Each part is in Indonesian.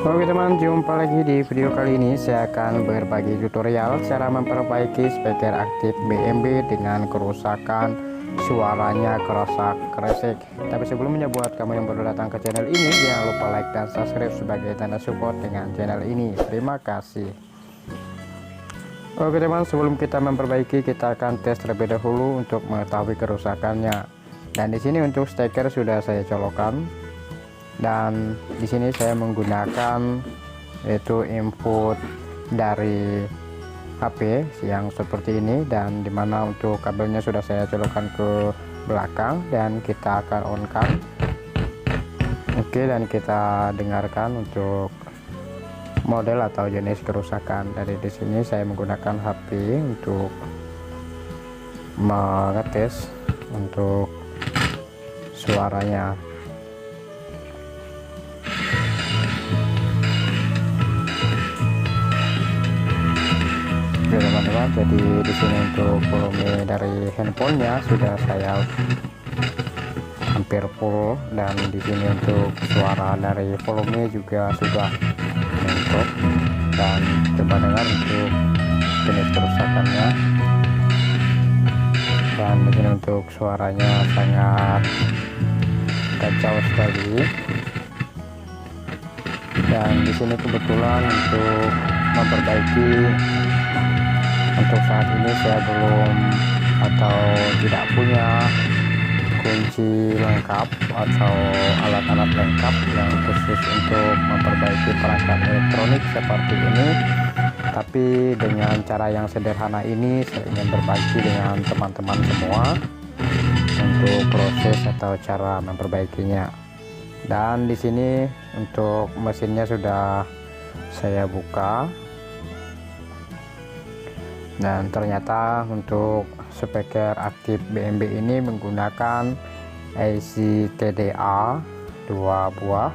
Oke teman, jumpa lagi di video kali ini. Saya akan berbagi tutorial cara memperbaiki speaker aktif BMB dengan kerusakan suaranya keresak-keresek. Tapi sebelumnya, buat kamu yang baru datang ke channel ini, jangan lupa like dan subscribe sebagai tanda support dengan channel ini. Terima kasih. Oke teman, sebelum kita memperbaiki, kita akan tes terlebih dahulu untuk mengetahui kerusakannya. Dan di sini untuk steker sudah saya colokkan. Dan di sini saya menggunakan yaitu input dari HP yang seperti ini, dan dimana untuk kabelnya sudah saya colokkan ke belakang dan kita akan on kan. Oke, dan kita dengarkan untuk model atau jenis kerusakan. Dari di sini saya menggunakan HP untuk mengetes untuk suaranya. Oke teman-teman, jadi di sini untuk volume dari handphonenya sudah saya hampir full, dan di sini untuk suara dari volume juga sudah mentok. Dan coba dengar untuk jenis kerusakannya. Dan di sini untuk suaranya sangat kacau sekali. Dan di sini kebetulan untuk memperbaiki, untuk saat ini saya belum atau tidak punya kunci lengkap atau alat-alat lengkap yang khusus untuk memperbaiki perangkat elektronik seperti ini. Tapi dengan cara yang sederhana ini saya ingin berbagi dengan teman-teman semua untuk proses atau cara memperbaikinya. Dan di sini untuk mesinnya sudah saya buka. Dan ternyata untuk speaker aktif BMB ini menggunakan IC TDA 2 buah.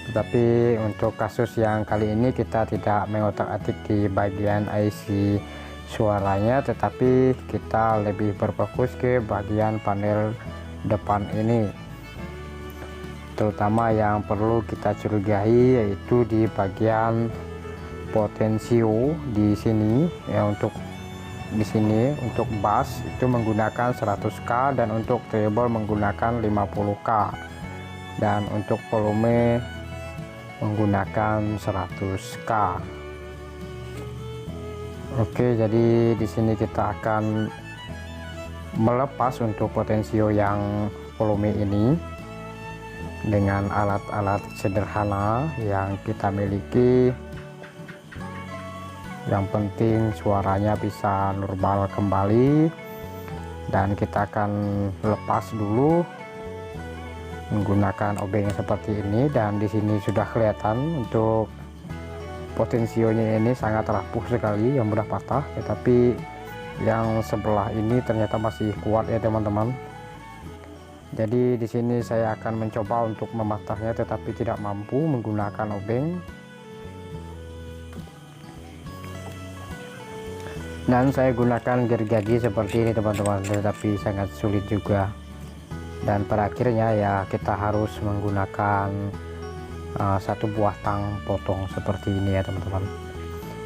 Tetapi untuk kasus yang kali ini kita tidak mengotak-atik di bagian IC suaranya, tetapi kita lebih berfokus ke bagian panel depan ini. Terutama yang perlu kita curigai yaitu di bagian potensio di sini ya. Untuk di sini untuk bass itu menggunakan 100K dan untuk treble menggunakan 50K, dan untuk volume menggunakan 100K. Oke, jadi di sini kita akan melepas untuk potensio yang volume ini dengan alat-alat sederhana yang kita miliki. Yang penting suaranya bisa normal kembali, dan kita akan lepas dulu menggunakan obeng seperti ini. Dan di sini sudah kelihatan untuk potensionya ini sangat rapuh sekali, yang mudah patah, tetapi yang sebelah ini ternyata masih kuat ya teman-teman. Jadi di sini saya akan mencoba untuk mematahnya, tetapi tidak mampu menggunakan obeng. Dan saya gunakan gergaji seperti ini teman-teman, tetapi sangat sulit juga. Dan pada akhirnya ya kita harus menggunakan satu buah tang potong seperti ini ya teman-teman.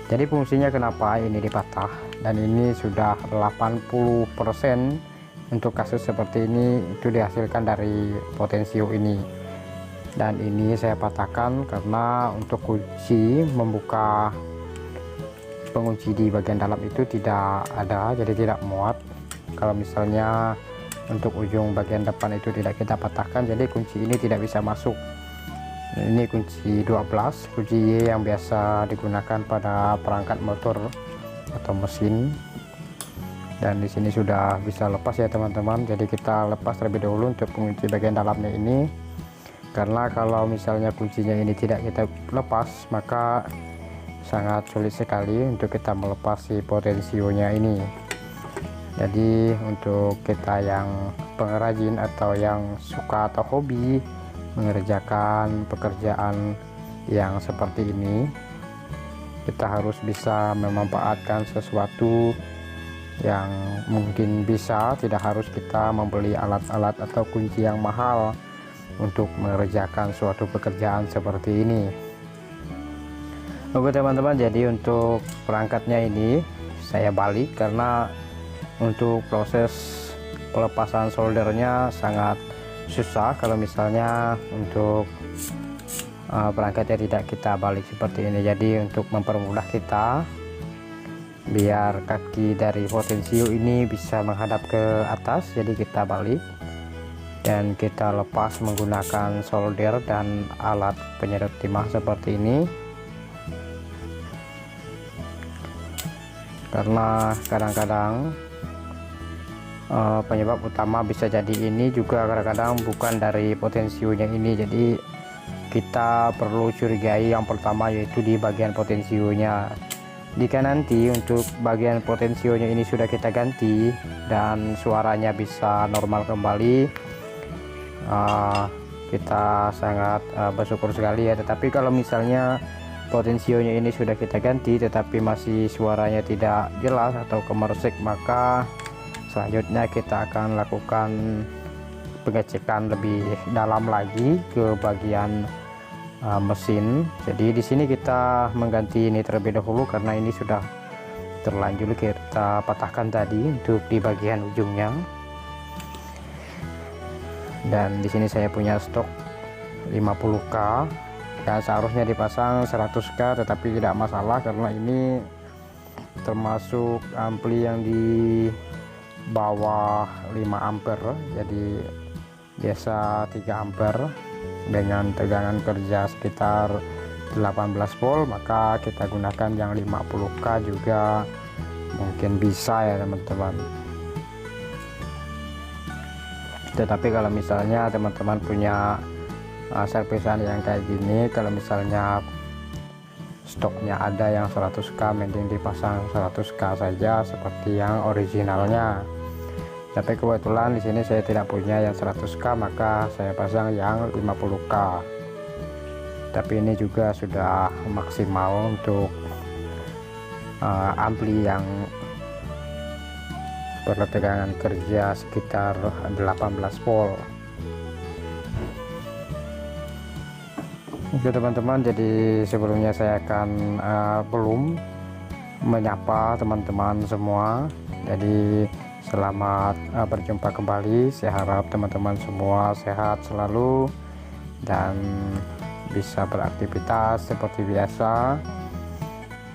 Jadi fungsinya kenapa ini dipatah, dan ini sudah 80% untuk kasus seperti ini itu dihasilkan dari potensio ini. Dan ini saya patahkan karena untuk kunci membuka pengunci di bagian dalam itu tidak ada, jadi tidak muat. Kalau misalnya untuk ujung bagian depan itu tidak kita patahkan, jadi kunci ini tidak bisa masuk. Ini kunci 12, kunci Y yang biasa digunakan pada perangkat motor atau mesin. Dan di sini sudah bisa lepas ya teman-teman. Jadi kita lepas terlebih dahulu untuk pengunci bagian dalamnya ini, karena kalau misalnya kuncinya ini tidak kita lepas, maka sangat sulit sekali untuk kita melepas si potensionya ini. Jadi untuk kita yang pengrajin atau yang suka atau hobi mengerjakan pekerjaan yang seperti ini, kita harus bisa memanfaatkan sesuatu yang mungkin bisa, tidak harus kita membeli alat-alat atau kunci yang mahal, untuk mengerjakan suatu pekerjaan seperti ini. Oke teman-teman, jadi untuk perangkatnya ini saya balik karena untuk proses pelepasan soldernya sangat susah kalau misalnya untuk perangkatnya tidak kita balik seperti ini. Jadi untuk mempermudah kita biar kaki dari potensio ini bisa menghadap ke atas, jadi kita balik dan kita lepas menggunakan solder dan alat penyedot timah seperti ini. Karena kadang-kadang penyebab utama bisa jadi ini juga kadang-kadang bukan dari potensionya ini, jadi kita perlu curigai yang pertama yaitu di bagian potensionya. Jika nanti untuk bagian potensionya ini sudah kita ganti dan suaranya bisa normal kembali, kita sangat bersyukur sekali ya. Tetapi kalau misalnya potensionya ini sudah kita ganti tetapi masih suaranya tidak jelas atau kemersik, maka selanjutnya kita akan lakukan pengecekan lebih dalam lagi ke bagian mesin. Jadi di sini kita mengganti ini terlebih dahulu karena ini sudah terlanjur kita patahkan tadi untuk di bagian ujungnya. Dan di sini saya punya stok 50k dan seharusnya dipasang 100k, tetapi tidak masalah karena ini termasuk ampli yang di bawah 5 ampere, jadi biasa 3 ampere dengan tegangan kerja sekitar 18 volt, maka kita gunakan yang 50k juga mungkin bisa ya teman-teman. Tetapi kalau misalnya teman-teman punya servisan yang kayak gini, kalau misalnya stoknya ada yang 100k, mending dipasang 100k saja seperti yang originalnya. Tapi kebetulan di sini saya tidak punya yang 100k, maka saya pasang yang 50k. Tapi ini juga sudah maksimal untuk ampli yang bertegangan kerja sekitar 18 volt. Oke teman-teman, jadi sebelumnya saya akan belum menyapa teman-teman semua. Jadi selamat berjumpa kembali. Saya harap teman-teman semua sehat selalu dan bisa beraktivitas seperti biasa.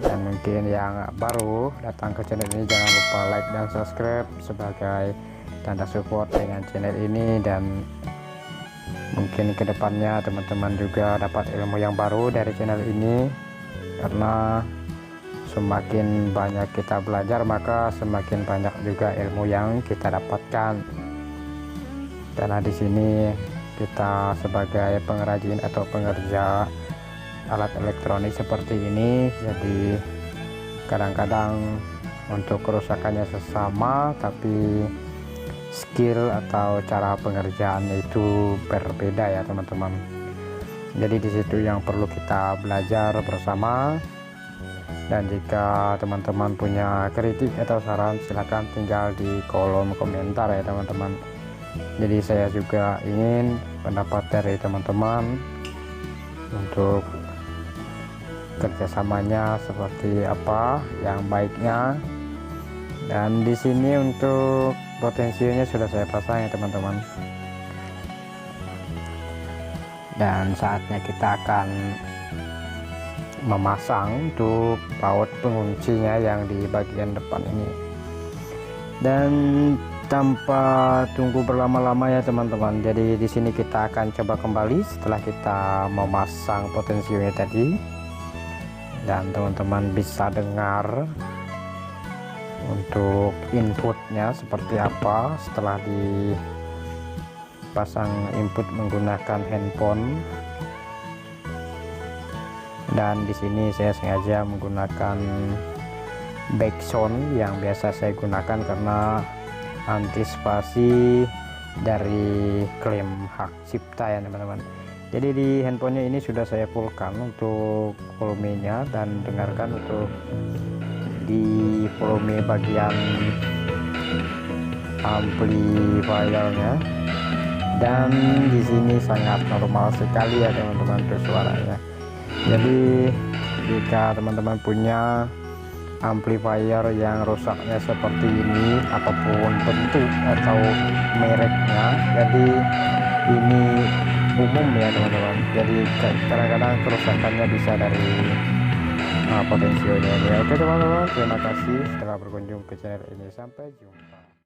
Dan mungkin yang baru datang ke channel ini, jangan lupa like dan subscribe sebagai tanda support dengan channel ini. Dan mungkin kedepannya teman-teman juga dapat ilmu yang baru dari channel ini, karena semakin banyak kita belajar maka semakin banyak juga ilmu yang kita dapatkan. Karena di sini kita sebagai pengrajin atau pengerja alat elektronik seperti ini, jadi kadang-kadang untuk kerusakannya sesama, tapi skill atau cara pengerjaannya itu berbeda ya teman-teman. Jadi di situ yang perlu kita belajar bersama. Dan jika teman-teman punya kritik atau saran, silahkan tinggal di kolom komentar ya teman-teman. Jadi saya juga ingin pendapat dari teman-teman untuk kerjasamanya seperti apa yang baiknya. Dan di sini untuk potensinya sudah saya pasang ya teman-teman. Dan saatnya kita akan memasang untuk baut penguncinya yang di bagian depan ini. Dan tanpa tunggu berlama-lama ya teman-teman, jadi di sini kita akan coba kembali setelah kita memasang potensinya tadi. Dan teman-teman bisa dengar untuk inputnya seperti apa setelah dipasang input menggunakan handphone. Dan di sini saya sengaja menggunakan backsound yang biasa saya gunakan karena antisipasi dari klaim hak cipta ya teman-teman. Jadi di handphonenya ini sudah saya fullkan untuk volumenya, dan dengarkan untuk di volume bagian amplifiernya. dan di sini sangat normal sekali ya teman-teman untuk suaranya. Jadi jika teman-teman punya amplifier yang rusaknya seperti ini, apapun bentuk atau mereknya, jadi ini umum ya teman-teman. Jadi kadang-kadang kerusakannya bisa dari potensionya ini. Oke teman-teman, terima kasih telah berkunjung ke channel ini, sampai jumpa.